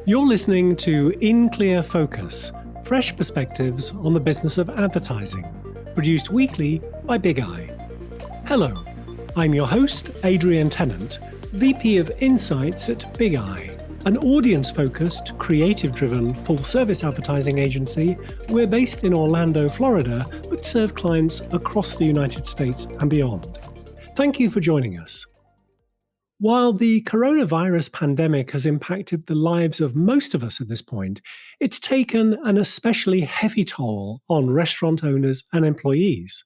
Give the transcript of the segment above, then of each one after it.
You're listening to In Clear Focus, fresh perspectives on the business of advertising, produced weekly by Big Eye. Hello, I'm your host, Adrian Tennant, VP of Insights at Big Eye, an audience-focused, creative-driven, full-service advertising agency. We're based in Orlando, Florida, but serve clients across the United States and beyond. Thank you for joining us. While the coronavirus pandemic has impacted the lives of most of us at this point, it's taken an especially heavy toll on restaurant owners and employees.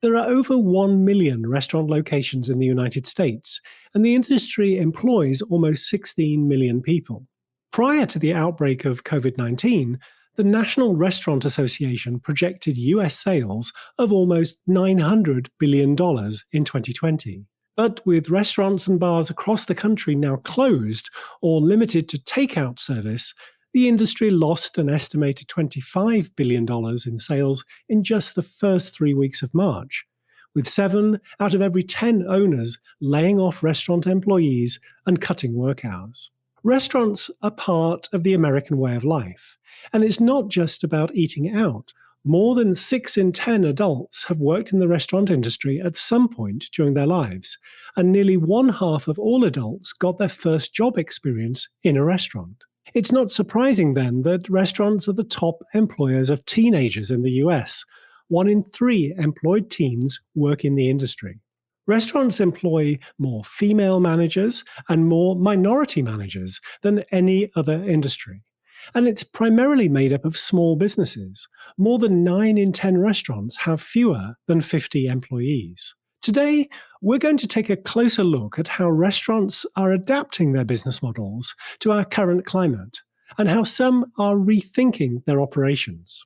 There are over 1 million restaurant locations in the United States, and the industry employs almost 16 million people. Prior to the outbreak of COVID-19, the National Restaurant Association projected US sales of almost $900 billion in 2020. But with restaurants and bars across the country now closed or limited to takeout service, the industry lost an estimated $25 billion in sales in just the first 3 weeks of March, with 7 out of every 10 owners laying off restaurant employees and cutting work hours. Restaurants are part of the American way of life, and it's not just about eating out. More than 6 in 10 adults have worked in the restaurant industry at some point during their lives, and nearly 1/2 of all adults got their first job experience in a restaurant. It's not surprising then that restaurants are the top employers of teenagers in the US. 1 in 3 employed teens work in the industry. Restaurants employ more female managers and more minority managers than any other industry. And it's primarily made up of small businesses. More than 9 in 10 restaurants have fewer than 50 employees. Today, we're going to take a closer look at how restaurants are adapting their business models to our current climate, and how some are rethinking their operations.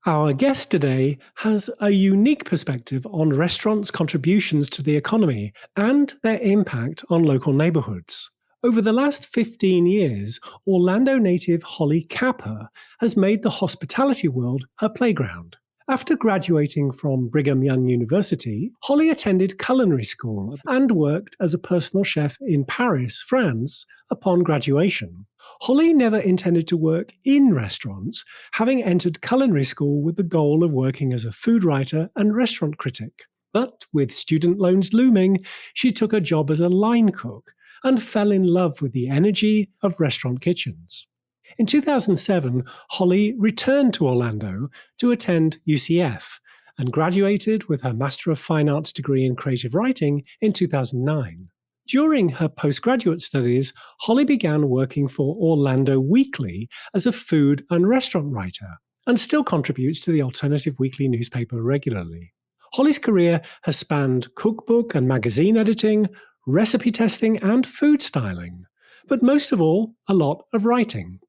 Our guest today has a unique perspective on restaurants' contributions to the economy and their impact on local neighborhoods. Over the last 15 years, Orlando native Holly Kapherr has made the hospitality world her playground. After graduating from Brigham Young University, Holly attended culinary school and worked as a personal chef in Paris, France, upon graduation. Holly never intended to work in restaurants, having entered culinary school with the goal of working as a food writer and restaurant critic. But with student loans looming, she took a job as a line cook and fell in love with the energy of restaurant kitchens. In 2007, Holly returned to Orlando to attend UCF and graduated with her Master of Fine Arts degree in creative writing in 2009. During her postgraduate studies, Holly began working for Orlando Weekly as a food and restaurant writer, and still contributes to the alternative weekly newspaper regularly. Holly's career has spanned cookbook and magazine editing, recipe testing, and food styling, but most of all, a lot of writing.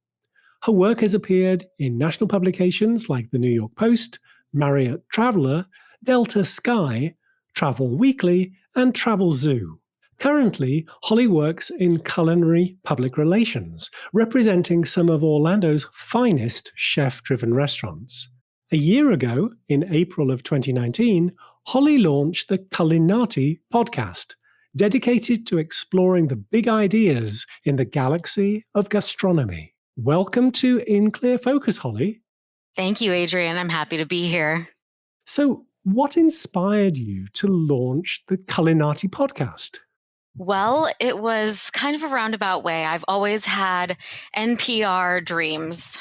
Her work has appeared in national publications like the New York Post, Marriott Traveler, Delta Sky, Travel Weekly, and Travel Zoo. Currently, Holly works in culinary public relations, representing some of Orlando's finest chef-driven restaurants. A year ago, in April of 2019, Holly launched the Culinati podcast, dedicated to exploring the big ideas in the galaxy of gastronomy. Welcome to In Clear Focus, Holly. Thank you, Adrian. I'm happy to be here. So, what inspired you to launch the Culinati podcast? Well, it was kind of a roundabout way. I've always had NPR dreams.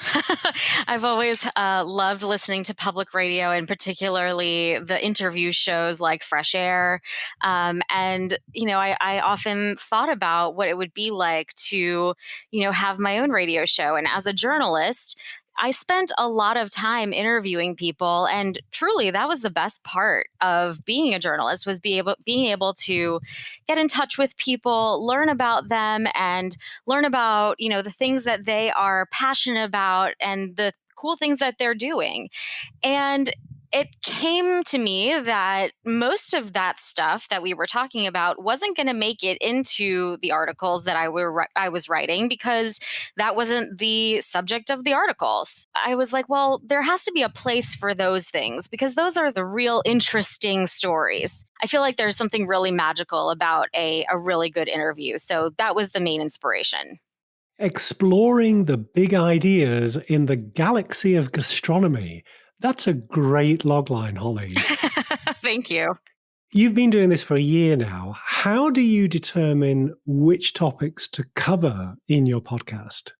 I've always loved listening to public radio, and particularly the interview shows like Fresh Air. I often thought about what it would be like to, have my own radio show. And as a journalist, I spent a lot of time interviewing people, and truly that was the best part of being a journalist, was being able to get in touch with people, learn about them, and learn about, the things that they are passionate about and the cool things that they're doing. And It came to me that most of that stuff that we were talking about wasn't going to make it into the articles that I was writing because that wasn't the subject of the articles. I was like, well, there has to be a place for those things because those are the real interesting stories. I feel like there's something really magical about a really good interview. So that was the main inspiration. Exploring the big ideas in the galaxy of gastronomy. That's a great logline, Holly. Thank you. You've been doing this for a year now. How do you determine which topics to cover in your podcast?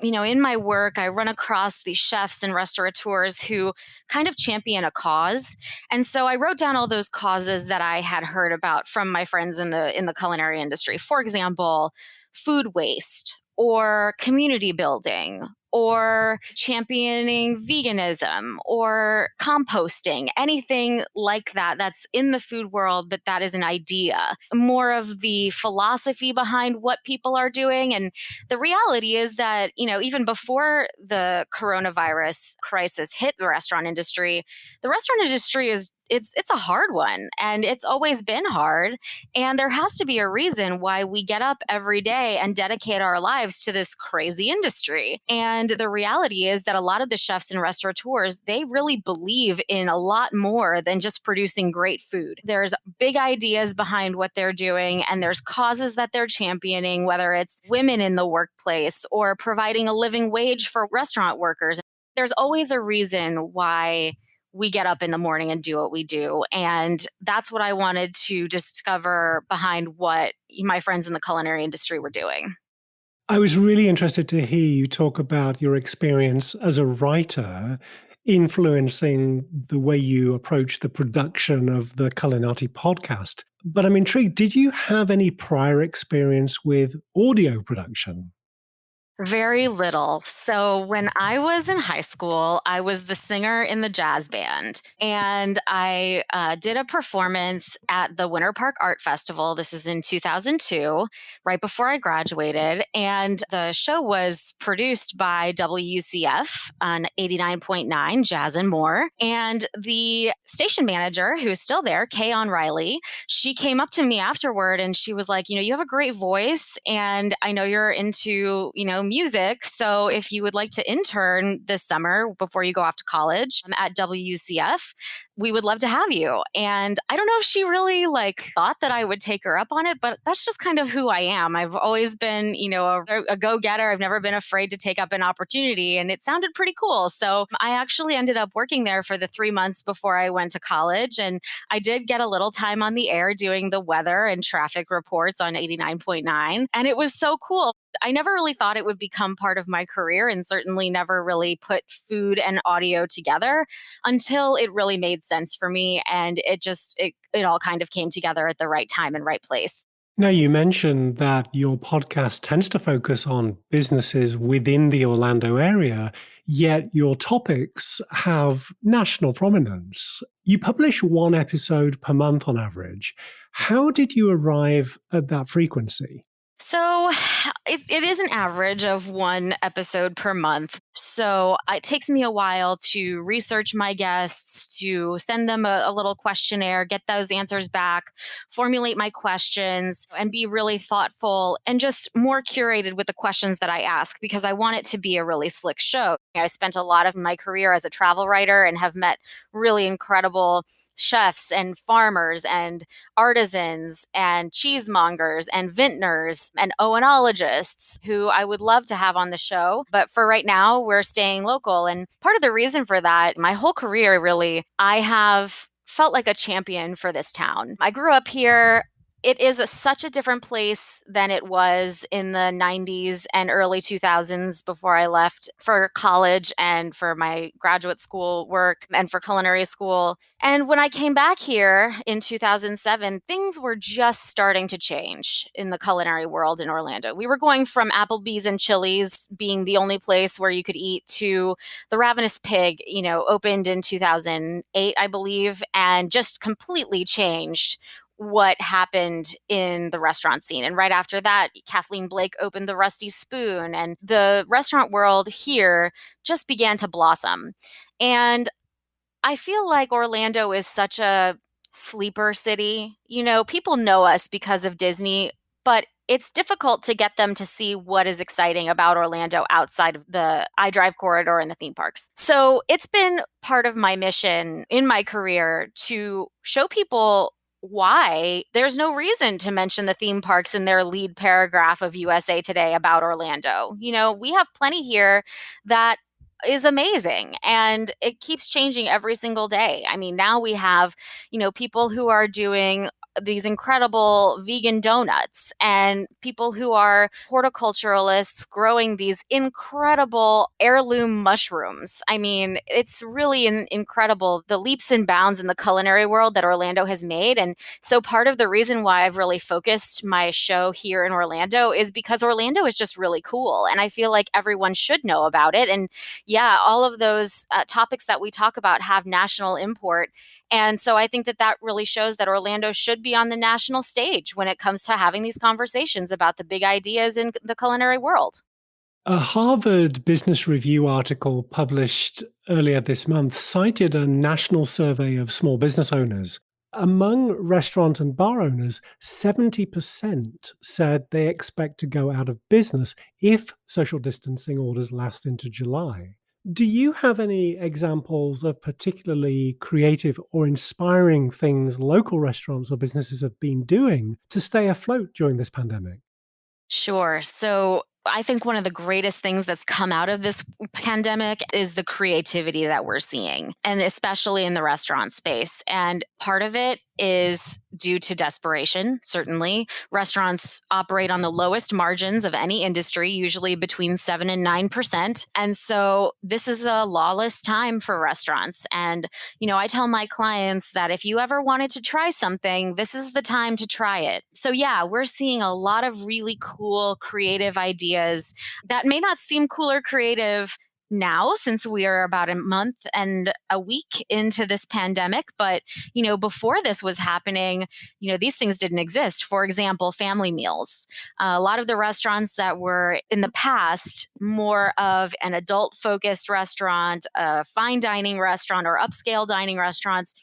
In my work, I run across these chefs and restaurateurs who kind of champion a cause. And so I wrote down all those causes that I had heard about from my friends in the culinary industry. For example, food waste or community building or championing veganism or composting, anything like that that's in the food world, but that is an idea. More of the philosophy behind what people are doing. And the reality is that, even before the coronavirus crisis hit the restaurant industry is it's a hard one and it's always been hard. And there has to be a reason why we get up every day and dedicate our lives to this crazy industry. And the reality is that a lot of the chefs and restaurateurs, they really believe in a lot more than just producing great food. There's big ideas behind what they're doing, and there's causes that they're championing, whether it's women in the workplace or providing a living wage for restaurant workers. There's always a reason why we get up in the morning and do what we do. And that's what I wanted to discover behind what my friends in the culinary industry were doing. I was really interested to hear you talk about your experience as a writer influencing the way you approach the production of the Culinati podcast. But I'm intrigued, did you have any prior experience with audio production? Very little. So when I was in high school, I was the singer in the jazz band, and I did a performance at the Winter Park Art Festival. This was in 2002, right before I graduated, and the show was produced by WCF on 89.9 Jazz and More. And the station manager, who is still there, Kay On Riley, she came up to me afterward and she was like, you have a great voice, and I know you're into, music. So if you would like to intern this summer before you go off to college at WCF, we would love to have you. And I don't know if she really thought that I would take her up on it, but that's just kind of who I am. I've always been, a go-getter. I've never been afraid to take up an opportunity, and it sounded pretty cool. So I actually ended up working there for the 3 months before I went to college. And I did get a little time on the air doing the weather and traffic reports on 89.9. And it was so cool. I never really thought it would become part of my career, and certainly never really put food and audio together until it really made sense for me. And it all kind of came together at the right time and right place. Now, you mentioned that your podcast tends to focus on businesses within the Orlando area, yet your topics have national prominence. You publish one episode per month on average. How did you arrive at that frequency? So it is an average of one episode per month. So it takes me a while to research my guests, to send them a little questionnaire, get those answers back, formulate my questions, and be really thoughtful and just more curated with the questions that I ask, because I want it to be a really slick show. I spent a lot of my career as a travel writer and have met really incredible chefs and farmers and artisans and cheesemongers and vintners and oenologists who I would love to have on the show. But for right now, we're staying local. And part of the reason for that, my whole career, really, I have felt like a champion for this town. I grew up here. It is such a different place than it was in the 90s and early 2000s before I left for college and for my graduate school work and for culinary school. And when I came back here in 2007, things were just starting to change in the culinary world in Orlando. We were going from Applebee's and Chili's being the only place where you could eat to the Ravenous Pig, opened in 2008, I believe, and just completely changed what happened in the restaurant scene. And right after that, Kathleen Blake opened the Rusty Spoon, and the restaurant world here just began to blossom. And I feel like Orlando is such a sleeper city. People know us because of Disney, but it's difficult to get them to see what is exciting about Orlando outside of the iDrive corridor and the theme parks. So it's been part of my mission in my career to show people why there's no reason to mention the theme parks in their lead paragraph of USA Today about Orlando. We have plenty here that is amazing, and it keeps changing every single day. I mean, now we have, people who are doing these incredible vegan donuts and people who are horticulturalists growing these incredible heirloom mushrooms. I mean, it's really incredible the leaps and bounds in the culinary world that Orlando has made. And so part of the reason why I've really focused my show here in Orlando is because Orlando is just really cool. And I feel like everyone should know about it. And yeah, all of those topics that we talk about have national import. And so I think that really shows that Orlando should be on the national stage when it comes to having these conversations about the big ideas in the culinary world. A Harvard Business Review article published earlier this month cited a national survey of small business owners. Among restaurant and bar owners, 70% said they expect to go out of business if social distancing orders last into July. Do you have any examples of particularly creative or inspiring things local restaurants or businesses have been doing to stay afloat during this pandemic? Sure. So I think one of the greatest things that's come out of this pandemic is the creativity that we're seeing, and especially in the restaurant space. And part of it is due to desperation, certainly. Restaurants operate on the lowest margins of any industry, usually between 7 and 9%. And so this is a lawless time for restaurants. And, I tell my clients that if you ever wanted to try something, this is the time to try it. So, yeah, we're seeing a lot of really cool, creative ideas that may not seem cool or creative now, since we are about a month and a week into this pandemic. But, before this was happening, these things didn't exist. For example, family meals. A lot of the restaurants that were in the past more of an adult focused restaurant, a fine dining restaurant, or upscale dining restaurants,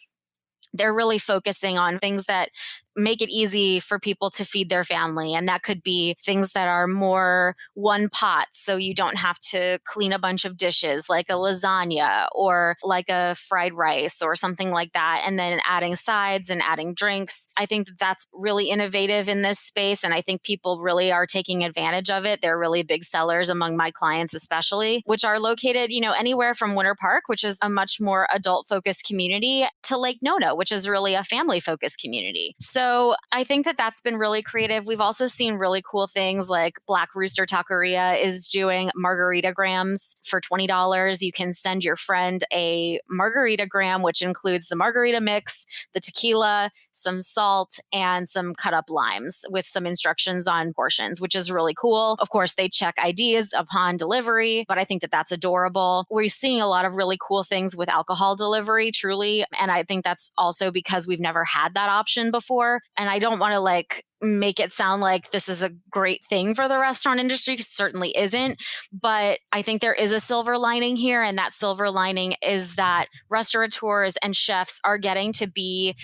they're really focusing on things that make it easy for people to feed their family. And that could be things that are more one pot, so you don't have to clean a bunch of dishes, like a lasagna or like a fried rice or something like that. And then adding sides and adding drinks. I think that that's really innovative in this space. And I think people really are taking advantage of it. They're really big sellers among my clients, especially, which are located, anywhere from Winter Park, which is a much more adult focused community, to Lake Nona, which is really a family focused community. So I think that that's been really creative. We've also seen really cool things like Black Rooster Taqueria is doing margarita grams for $20. You can send your friend a margarita gram, which includes the margarita mix, the tequila, some salt, and some cut up limes with some instructions on portions, which is really cool. Of course, they check IDs upon delivery, but I think that that's adorable. We're seeing a lot of really cool things with alcohol delivery, truly. And I think that's also because we've never had that option before. And I don't want to make it sound like this is a great thing for the restaurant industry. It certainly isn't. But I think there is a silver lining here. And that silver lining is that restaurateurs and chefs are getting to be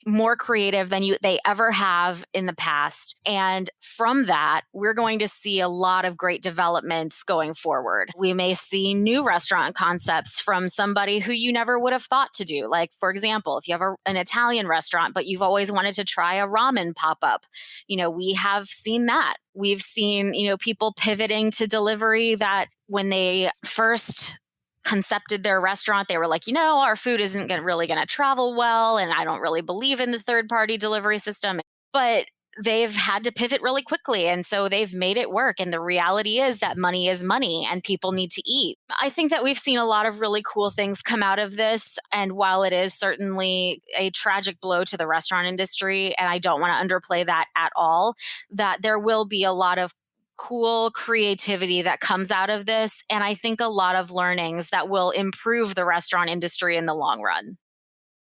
more creative than they ever have in the past. And from that, we're going to see a lot of great developments going forward. We may see new restaurant concepts from somebody who you never would have thought to do. Like, for example, if you have an Italian restaurant, but you've always wanted to try a ramen pop-up, we have seen that. We've seen, people pivoting to delivery that when they first concepted their restaurant, they were like, our food isn't really going to travel well, and I don't really believe in the third-party delivery system. But they've had to pivot really quickly, and so they've made it work. And the reality is that money is money, and people need to eat. I think that we've seen a lot of really cool things come out of this, and while it is certainly a tragic blow to the restaurant industry, and I don't want to underplay that at all, that there will be a lot of cool creativity that comes out of this. And I think a lot of learnings that will improve the restaurant industry in the long run.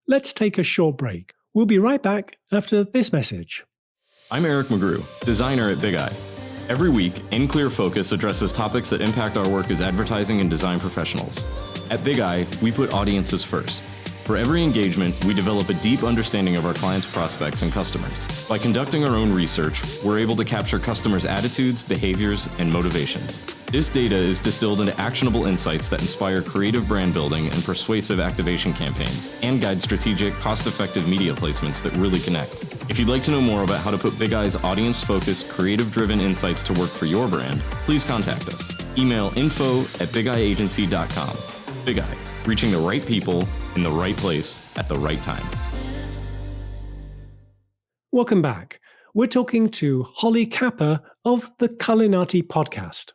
Let's take a short break. We'll be right back after this message. I'm Eric McGrew, designer at Big Eye. Every week, In Clear Focus addresses topics that impact our work as advertising and design professionals. At Big Eye, we put audiences first. For every engagement, we develop a deep understanding of our clients' prospects and customers. By conducting our own research, we're able to capture customers' attitudes, behaviors, and motivations. This data is distilled into actionable insights that inspire creative brand building and persuasive activation campaigns, and guide strategic, cost-effective media placements that really connect. If you'd like to know more about how to put Big Eye's audience-focused, creative-driven insights to work for your brand, please contact us. Email info@bigeyeagency.com. Big Eye, reaching the right people in the right place at the right time. Welcome back. We're talking to Holly Kapherr of the Culinati podcast.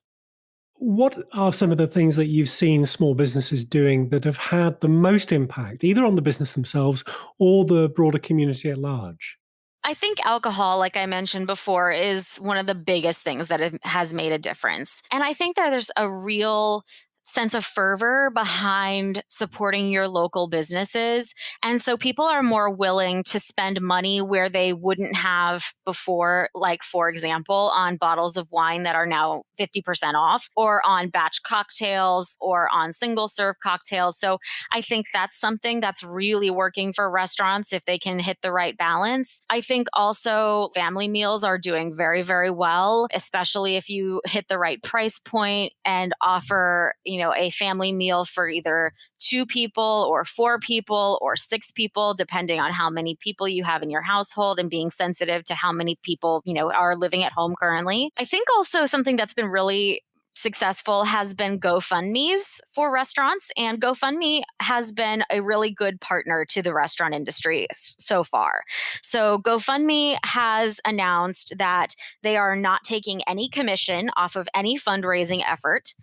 What are some of the things that you've seen small businesses doing that have had the most impact, either on the business themselves or the broader community at large? I think alcohol, like I mentioned before, is one of the biggest things that has made a difference. And I think that there's a real sense of fervor behind supporting your local businesses. And so people are more willing to spend money where they wouldn't have before, like, for example, on bottles of wine that are now 50% off, or on batch cocktails, or on single serve cocktails. So I think that's something that's really working for restaurants if they can hit the right balance. I think also family meals are doing very, very well, especially if you hit the right price point and offer, a family meal for either 2 people or 4 people or 6 people, depending on how many people you have in your household, and being sensitive to how many people, are living at home currently. I think also something that's been really successful has been GoFundMe's for restaurants, and GoFundMe has been a really good partner to the restaurant industry so far. So GoFundMe has announced that they are not taking any commission off of any fundraising effort,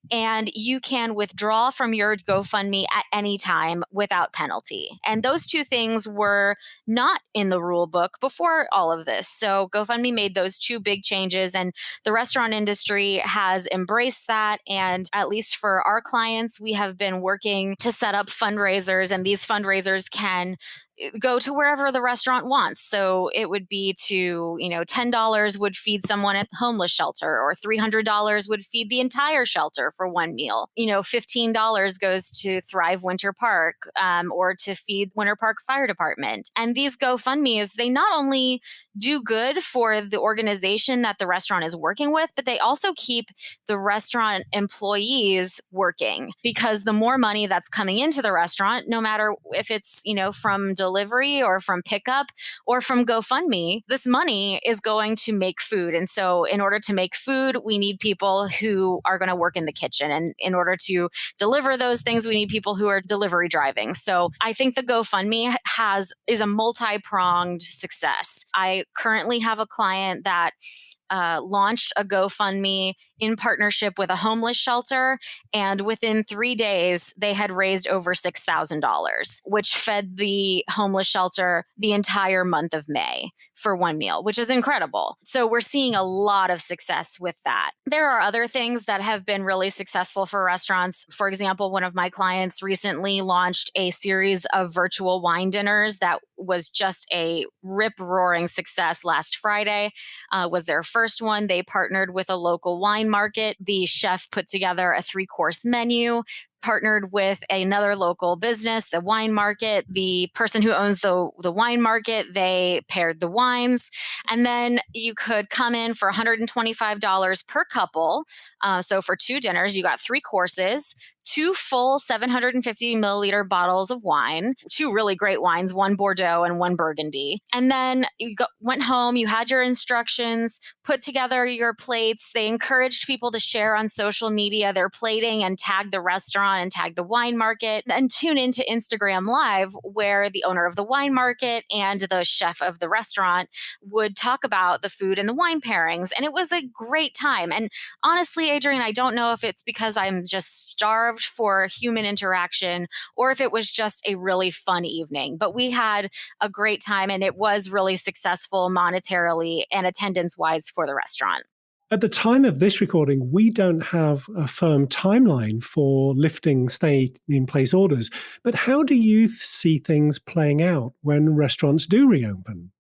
and you can withdraw from your GoFundMe at any time without penalty. And those two things were not in the rule book before all of this. So GoFundMe made those two big changes, and the restaurant industry has embraced that. And at least for our clients, we have been working to set up fundraisers, and these fundraisers can go to wherever the restaurant wants. So it would be to, $10 would feed someone at the homeless shelter, or $300 would feed the entire shelter for one meal. $15 goes to Thrive Winter Park, or to feed Winter Park Fire Department. And these GoFundMes, they not only do good for the organization that the restaurant is working with, but they also keep the restaurant employees working, because the more money that's coming into the restaurant, no matter if it's, from delivery or from pickup or from GoFundMe, this money is going to make food. And so in order to make food, we need people who are going to work in the kitchen. And in order to deliver those things, we need people who are delivery driving. So I think the GoFundMe is a multi-pronged success. I currently have a client that launched a GoFundMe in partnership with a homeless shelter. And within 3 days, they had raised over $6,000, which fed the homeless shelter the entire month of May for one meal, which is incredible. So we're seeing a lot of success with that. There are other things that have been really successful for restaurants. For example, one of my clients recently launched a series of virtual wine dinners that was just a rip-roaring success. Last Friday was their first one. They partnered with a local wine market. The chef put together a 3-course menu, partnered with another local business, the wine market. The person who owns the wine market, they paired the wines. And then you could come in for $125 per couple. So for 2 dinners, you got 3 courses, 2 full 750 milliliter bottles of wine, 2 really great wines, 1 Bordeaux and 1 Burgundy. And then you went home, you had your instructions, put together your plates. They encouraged people to share on social media their plating and tag the restaurant and tag the wine market, and tune into Instagram Live, where the owner of the wine market and the chef of the restaurant would talk about the food and the wine pairings. And it was a great time. And honestly, Adrian, I don't know if it's because I'm just starved for human interaction or if it was just a really fun evening, but we had a great time, and it was really successful monetarily and attendance wise for the restaurant. At the time of this recording, we don't have a firm timeline for lifting stay-in-place orders, but how do you see things playing out when restaurants do reopen?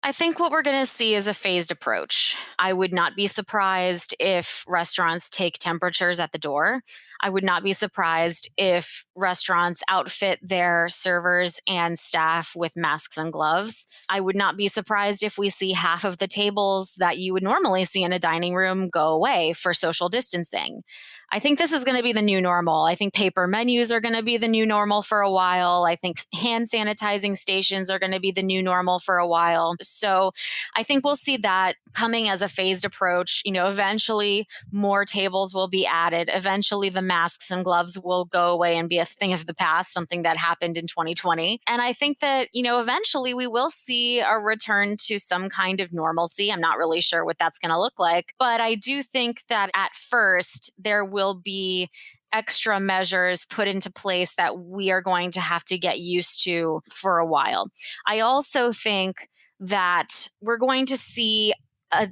I think what we're going to see is a phased approach. I would not be surprised if restaurants take temperatures at the door. I would not be surprised if restaurants outfit their servers and staff with masks and gloves. I would not be surprised if we see half of the tables that you would normally see in a dining room go away for social distancing. I think this is going to be the new normal. I think paper menus are going to be the new normal for a while. I think hand sanitizing stations are going to be the new normal for a while. So I think we'll see that coming as a phased approach. Eventually more tables will be added. Eventually the masks and gloves will go away and be a thing of the past, something that happened in 2020. And I think that, eventually we will see a return to some kind of normalcy. I'm not really sure what that's going to look like, but I do think that at first there will be extra measures put into place that we are going to have to get used to for a while. I also think that we're going to see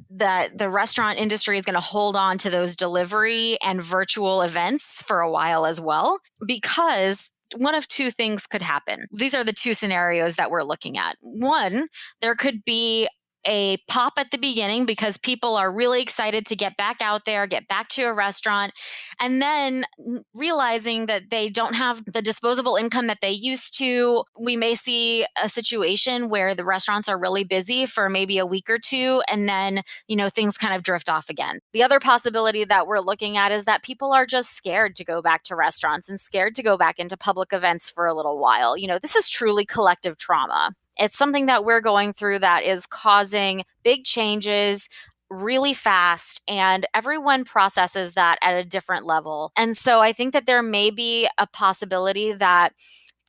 that the restaurant industry is going to hold on to those delivery and virtual events for a while as well, because one of two things could happen. These are the two scenarios that we're looking at. One, there could be a pop at the beginning because people are really excited to get back out there, get back to a restaurant, and then realizing that they don't have the disposable income that they used to. We may see a situation where the restaurants are really busy for maybe a week or two, and then, things kind of drift off again. The other possibility that we're looking at is that people are just scared to go back to restaurants and scared to go back into public events for a little while. This is truly collective trauma. It's something that we're going through that is causing big changes really fast, and everyone processes that at a different level. And so I think that there may be a possibility that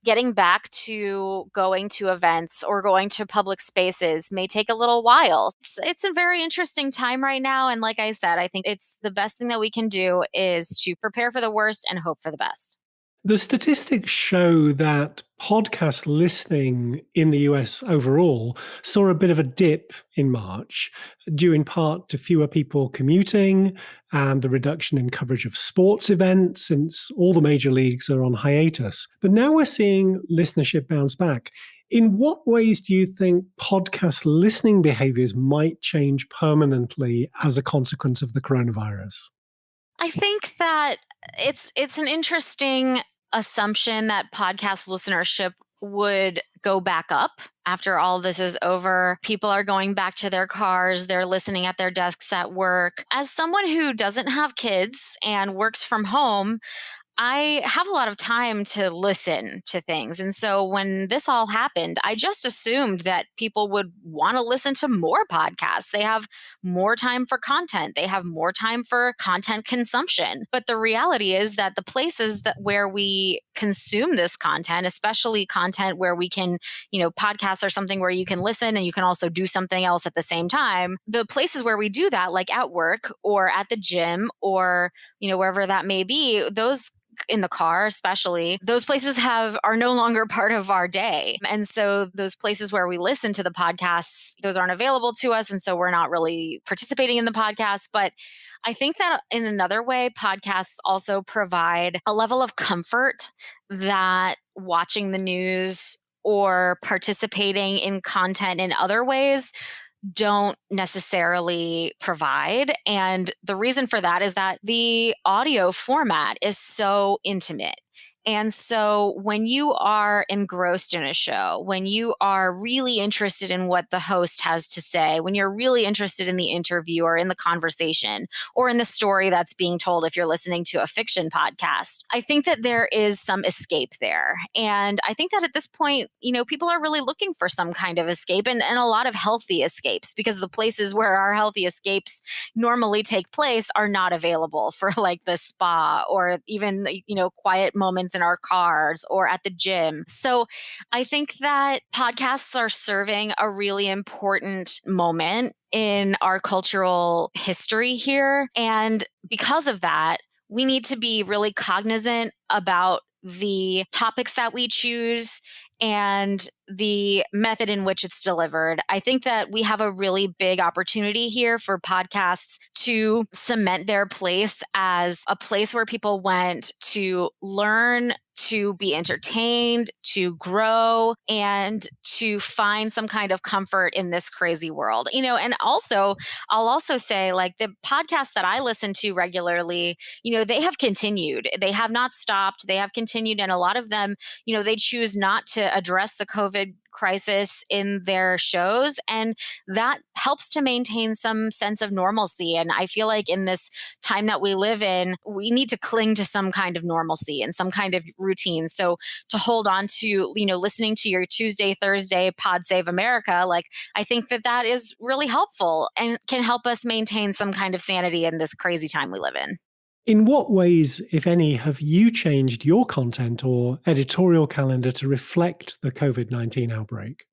getting back to going to events or going to public spaces may take a little while. It's a very interesting time right now. And like I said, I think it's the best thing that we can do is to prepare for the worst and hope for the best. The statistics show that podcast listening in the US overall saw a bit of a dip in March, due in part to fewer people commuting and the reduction in coverage of sports events since all the major leagues are on hiatus. But now we're seeing listenership bounce back. In what ways do you think podcast listening behaviors might change permanently as a consequence of the coronavirus? I think that it's an interesting assumption that podcast listenership would go back up after all this is over. People are going back to their cars. They're listening at their desks at work. As someone who doesn't have kids and works from home, I have a lot of time to listen to things. And so when this all happened, I just assumed that people would want to listen to more podcasts. They have more time for content. They have more time for content consumption. But the reality is that the places where we consume this content, especially content where we can, podcasts are something where you can listen and you can also do something else at the same time. The places where we do that, like at work or at the gym or, wherever that may be, those in the car, especially, those places are no longer part of our day. And so those places where we listen to the podcasts, those aren't available to us. And so we're not really participating in the podcast. But I think that in another way, podcasts also provide a level of comfort that watching the news or participating in content in other ways don't necessarily provide. And the reason for that is that the audio format is so intimate. And so when you are engrossed in a show, when you are really interested in what the host has to say, when you're really interested in the interview or in the conversation or in the story that's being told, if you're listening to a fiction podcast, I think that there is some escape there. And I think that at this point, people are really looking for some kind of escape and a lot of healthy escapes, because the places where our healthy escapes normally take place are not available for like the spa or even, quiet moments in our cars or at the gym. So I think that podcasts are serving a really important moment in our cultural history here. And because of that, we need to be really cognizant about the topics that we choose and the method in which it's delivered. I think that we have a really big opportunity here for podcasts to cement their place as a place where people went to learn, to be entertained, to grow, and to find some kind of comfort in this crazy world. And also, I'll also say, like, the podcasts that I listen to regularly, they have continued. They have not stopped. They have continued. And a lot of them, they choose not to address the COVID crisis in their shows. And that helps to maintain some sense of normalcy. And I feel like in this time that we live in, we need to cling to some kind of normalcy and some kind of routine. So to hold on to, listening to your Tuesday, Thursday Pod Save America, like, I think that is really helpful and can help us maintain some kind of sanity in this crazy time we live in. In what ways, if any, have you changed your content or editorial calendar to reflect the COVID-19 outbreak?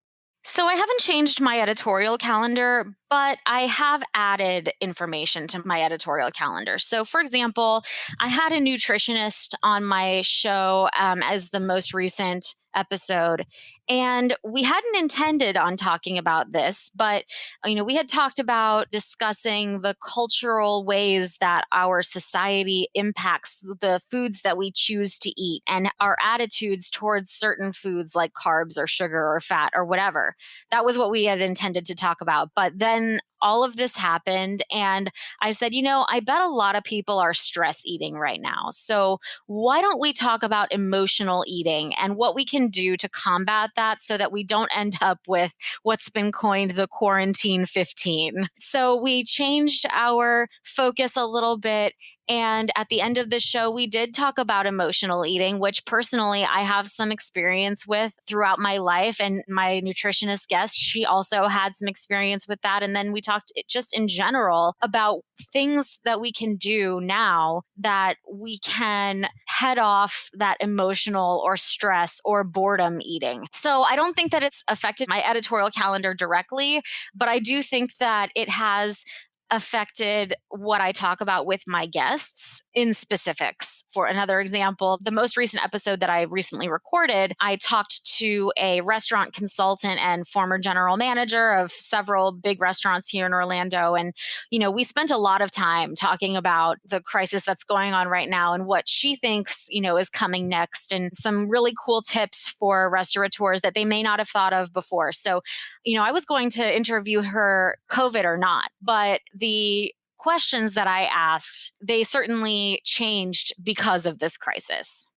So I haven't changed my editorial calendar, but I have added information to my editorial calendar. So, for example, I had a nutritionist on my show as the most recent episode, and we hadn't intended on talking about this, but we had talked about discussing the cultural ways that our society impacts the foods that we choose to eat and our attitudes towards certain foods like carbs or sugar or fat or whatever. That was what we had intended to talk about. But then all of this happened, and I said, I bet a lot of people are stress eating right now. So why don't we talk about emotional eating and what we can do to combat that so that we don't end up with what's been coined the quarantine 15. So we changed our focus a little bit. And at the end of the show, we did talk about emotional eating, which personally I have some experience with throughout my life. And my nutritionist guest, she also had some experience with that. And then we talked just in general about things that we can do now that we can head off that emotional or stress or boredom eating. So I don't think that it's affected my editorial calendar directly, but I do think that it has affected what I talk about with my guests in specifics. For another example, the most recent episode that I recently recorded, I talked to a restaurant consultant and former general manager of several big restaurants here in Orlando. And, we spent a lot of time talking about the crisis that's going on right now and what she thinks, is coming next, and some really cool tips for restaurateurs that they may not have thought of before. So, I was going to interview her COVID or not, but the questions that I asked, they certainly changed because of this crisis.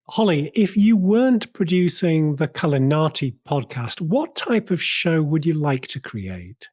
Holly, if you weren't producing the Culinati podcast, what type of show would you like to create?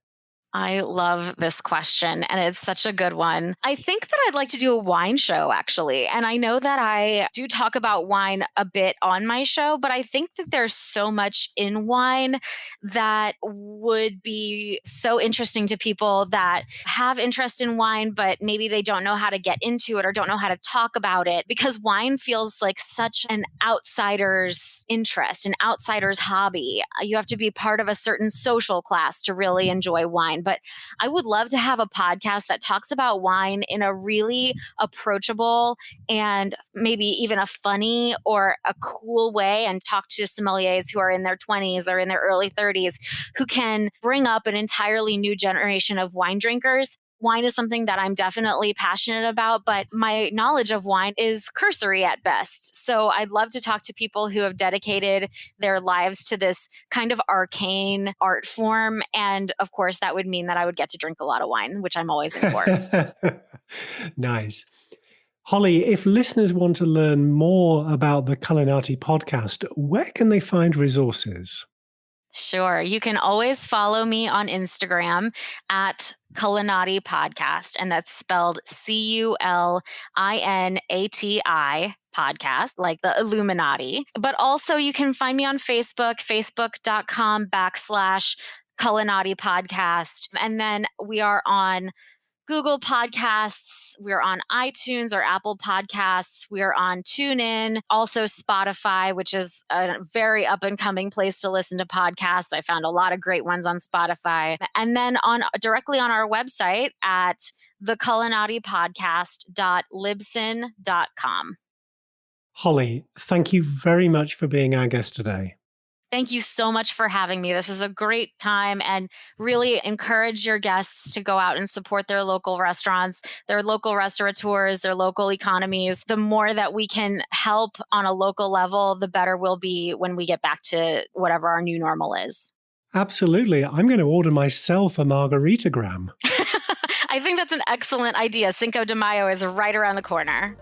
I love this question, and it's such a good one. I think that I'd like to do a wine show, actually. And I know that I do talk about wine a bit on my show, but I think that there's so much in wine that would be so interesting to people that have interest in wine, but maybe they don't know how to get into it or don't know how to talk about it, because wine feels like such an outsider's interest, an outsider's hobby. You have to be part of a certain social class to really enjoy wine. But I would love to have a podcast that talks about wine in a really approachable and maybe even a funny or a cool way, and talk to sommeliers who are in their 20s or in their early 30s who can bring up an entirely new generation of wine drinkers. Wine is something that I'm definitely passionate about, but my knowledge of wine is cursory at best. So I'd love to talk to people who have dedicated their lives to this kind of arcane art form. And of course, that would mean that I would get to drink a lot of wine, which I'm always in for. Nice. Holly, if listeners want to learn more about the Culinati podcast, where can they find resources? Sure. You can always follow me on Instagram at Culinati Podcast, and that's spelled Culinati podcast, like the Illuminati. But also you can find me on Facebook, facebook.com/Culinati Podcast. And then we are on Google Podcasts, we're on iTunes or Apple Podcasts, we're on TuneIn, also Spotify, which is a very up and coming place to listen to podcasts. I found a lot of great ones on Spotify. And then directly on our website at theculinatipodcast.libsyn.com. Holly, thank you very much for being our guest today. Thank you so much for having me. This is a great time, and really encourage your guests to go out and support their local restaurants, their local restaurateurs, their local economies. The more that we can help on a local level, the better we'll be when we get back to whatever our new normal is. Absolutely. I'm going to order myself a margaritagram. I think that's an excellent idea. Cinco de Mayo is right around the corner.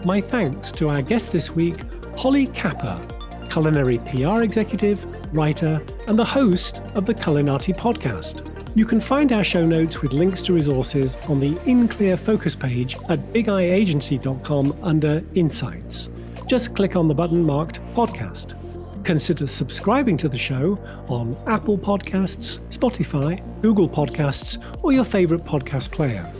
My thanks to our guest this week, Holly Kapherr, culinary PR executive, writer, and the host of the Culinati podcast. You can find our show notes with links to resources on the In Clear Focus page at bigeyeagency.com under Insights. Just click on the button marked Podcast. Consider subscribing to the show on Apple Podcasts, Spotify, Google Podcasts, or your favorite podcast player.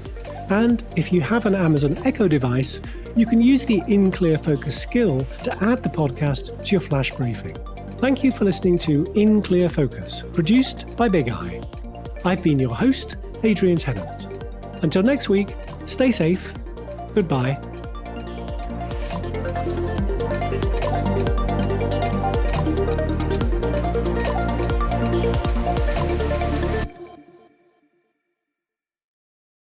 And if you have an Amazon Echo device, you can use the In Clear Focus skill to add the podcast to your flash briefing. Thank you for listening to In Clear Focus, produced by Big Eye. I've been your host, Adrian Tennant. Until next week, stay safe. Goodbye.